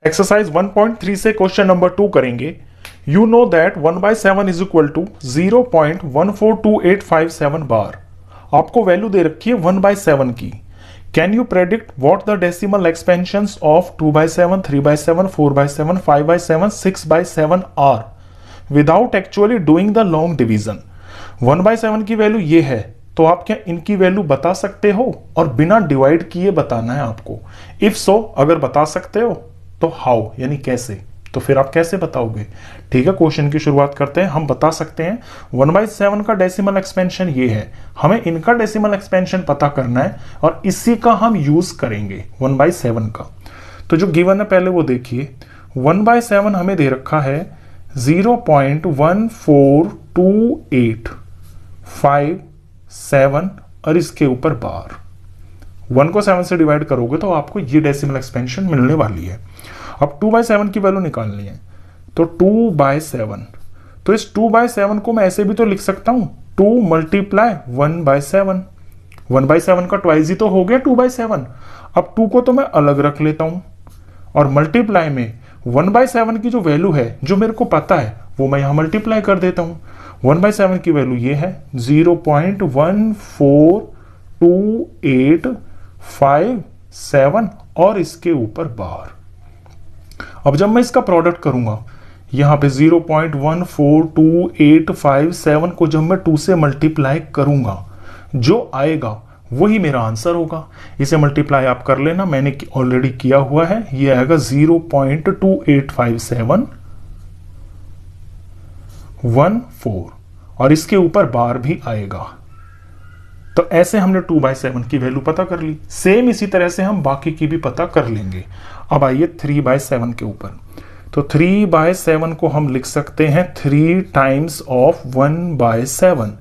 Exercise 1.3 से question number 2 करेंगे। You know that 1/7 is equal to 0.142857 bar. आपको value दे रखी है 1/7 की। Can you predict what the decimal expansions of 2/7, 3/7, 4/7, 5/7, 6/7 are without actually doing the long division. 1/7 की value ये है, तो आप क्या इनकी वैल्यू बता सकते हो और बिना डिवाइड किए बताना है आपको। इफ सो, अगर बता सकते हो तो हाउ यानी कैसे, तो फिर आप कैसे बताओगे। ठीक है, क्वेश्चन की शुरुआत करते हैं। हम बता सकते हैं 1/7 का डेसिमल एक्सपेंशन ये है, हमें इनका डेसिमल एक्सपेंशन पता करना है और इसी का हम यूज करेंगे 1/7 का। तो जो गिवन है पहले वो देखिए। 1/7 हमें दे रखा है 0.142857 और इसके ऊपर बार। 1 को 7 से डिवाइड करोगे तो आपको ये डेसिमल एक्सपेंशन मिलने वाली है। अब 2/7 की वैल्यू निकालनी है, तो 2/7, तो इस 2/7 को मैं ऐसे भी तो लिख सकता हूं 2 मल्टीप्लाई 1/7। 1/7 का ट्वाइस ही तो हो गया 2/7। अब 2 को तो मैं अलग रख लेता हूं और मल्टीप्लाई में 1/7 की जो वैल्यू है, जो मेरे को पता है, वो मैं यहां मल्टीप्लाई कर देता हूं। 1/7 की वैल्यू ये है 0.142857 और इसके ऊपर बार। अब जब मैं इसका प्रोडक्ट करूंगा, यहां पे 0.142857 को जब मैं 2 से मल्टीप्लाई करूंगा, जो आएगा वही मेरा आंसर होगा। इसे मल्टीप्लाई आप कर लेना, मैंने ऑलरेडी किया हुआ है। ये आएगा 0.285714 और इसके ऊपर बार भी आएगा। तो ऐसे हमने 2/7 की वैल्यू पता कर ली। सेम इसी तरह से हम बाकी की भी पता कर लेंगे। अब आइए 3/7 के ऊपर। तो 3/7 को हम लिख सकते हैं 3 टाइम्स ऑफ 1/7।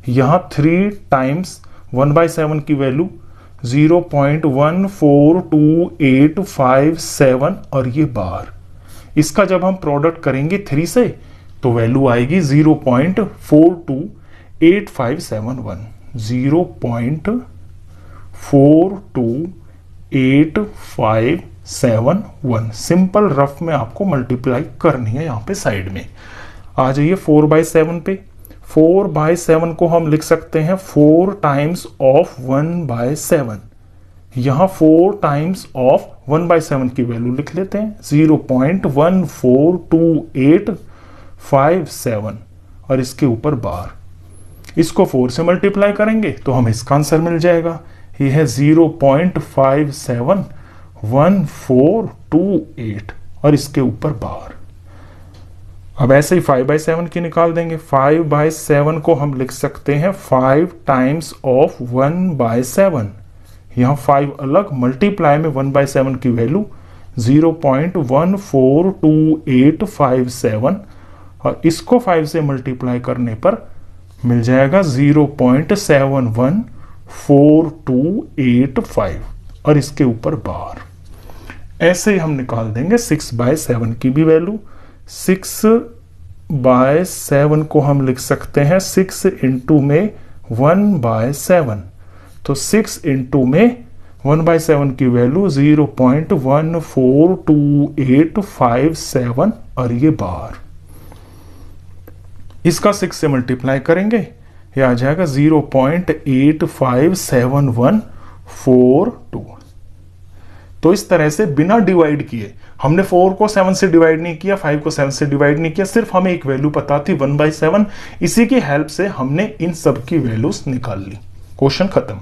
यहां 3 टाइम्स 1/7 की वैल्यू 0.142857 और ये बार। इसका जब हम प्रोडक्ट करेंगे 3 से तो वैल्यू आएगी 0.428571। 0.428571 सिंपल रफ में आपको मल्टीप्लाई करनी है यहां पे साइड में। आ जाइए 4/7 पे। 4/7 को हम लिख सकते हैं 4 टाइम्स ऑफ 1/7। यहां 4 टाइम्स ऑफ 1/7 की वैल्यू लिख लेते हैं 0.142857 और इसके ऊपर बार। इसको 4 से मल्टीप्लाई करेंगे तो हमें इसका आंसर मिल जाएगा। ये है 0.571428 और इसके ऊपर बार। अब ऐसे ही 5/7 की निकाल देंगे। 5/7 को हम लिख सकते हैं 5 टाइम्स ऑफ 1/7। यहां 5 अलग, मल्टीप्लाई में 1/7 की वैल्यू 0.142857 और इसको 5 से मल्टीप्लाई करने पर मिल जाएगा 0.714285 और इसके ऊपर बार। ऐसे ही हम निकाल देंगे 6/7 की भी वैल्यू। 6/7 को हम लिख सकते हैं 6 इंटू में 1/7। तो 6 इंटू में 1/7 की वैल्यू 0.142857 और ये बार। इसका 6 से मल्टीप्लाई करेंगे, ये आ जाएगा 0.857142। तो इस तरह से बिना डिवाइड किए, हमने 4 को 7 से डिवाइड नहीं किया, 5 को 7 से डिवाइड नहीं किया, सिर्फ हमें एक वैल्यू पता थी 1/7। इसी की हेल्प से हमने इन सब की वैल्यूज निकाल ली। क्वेश्चन खत्म।